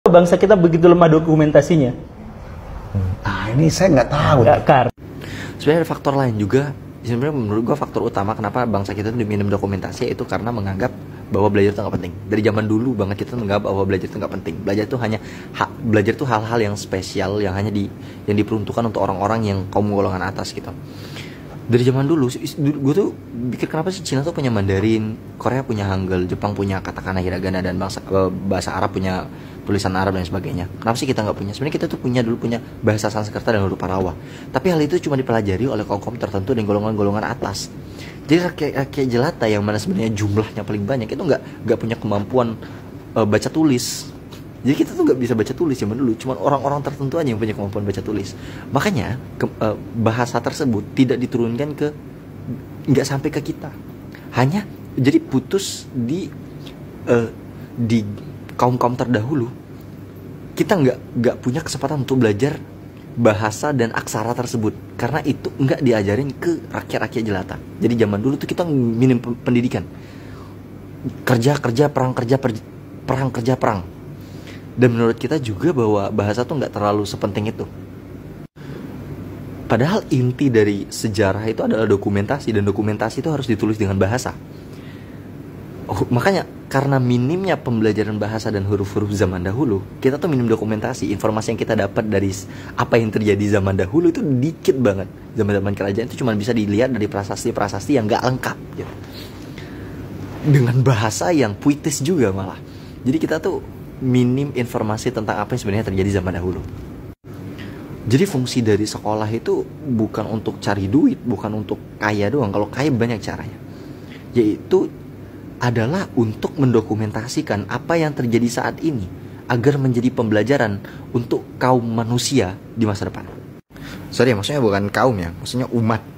Bangsa kita begitu lemah dokumentasinya. Ini saya nggak tahu. Sebenarnya ada faktor lain juga. Sebenarnya menurut gua faktor utama kenapa bangsa kita tuh minim dokumentasi itu karena menganggap bahwa belajar itu nggak penting. Dari zaman dulu banget kita menganggap bahwa belajar itu nggak penting. Belajar itu hal-hal yang spesial yang hanya yang diperuntukkan untuk orang-orang yang kaum golongan atas gitu. Dari zaman dulu, gue tuh pikir kenapa sih Cina tuh punya Mandarin, Korea punya Hangul, Jepang punya katakana, hiragana, dan bahasa Arab punya tulisan Arab dan sebagainya. Kenapa sih kita nggak punya? Sebenarnya kita tuh punya bahasa Sanskerta dan huruf Parawa. Tapi hal itu cuma dipelajari oleh kaum tertentu dan golongan-golongan atas. Jadi rakyat jelata yang mana sebenarnya jumlahnya paling banyak itu nggak punya kemampuan baca tulis. Jadi kita tuh nggak bisa baca tulis zaman dulu, cuma orang-orang tertentu aja yang punya kemampuan baca tulis. Makanya bahasa tersebut tidak diturunkan nggak sampai ke kita. Hanya jadi putus di kaum terdahulu. Kita nggak punya kesempatan untuk belajar bahasa dan aksara tersebut karena itu nggak diajarin ke rakyat jelata. Jadi zaman dulu tuh kita minim pendidikan. Kerja perang. Dan menurut kita juga bahwa bahasa tuh nggak terlalu sepenting itu. Padahal inti dari sejarah itu adalah dokumentasi, dan dokumentasi itu harus ditulis dengan bahasa. Makanya karena minimnya pembelajaran bahasa dan huruf-huruf zaman dahulu, kita tuh minim dokumentasi. Informasi yang kita dapat dari apa yang terjadi zaman dahulu itu dikit banget. Zaman kerajaan itu cuma bisa dilihat dari prasasti-prasasti yang nggak lengkap gitu. Dengan bahasa yang puitis juga malah. Jadi kita tuh minim informasi tentang apa yang sebenarnya terjadi zaman dahulu. Jadi fungsi dari sekolah itu bukan untuk cari duit, bukan untuk kaya doang. Kalau kaya banyak caranya. Yaitu adalah untuk mendokumentasikan apa yang terjadi saat ini agar menjadi pembelajaran untuk kaum manusia di masa depan. Sorry, maksudnya bukan kaum ya, maksudnya umat.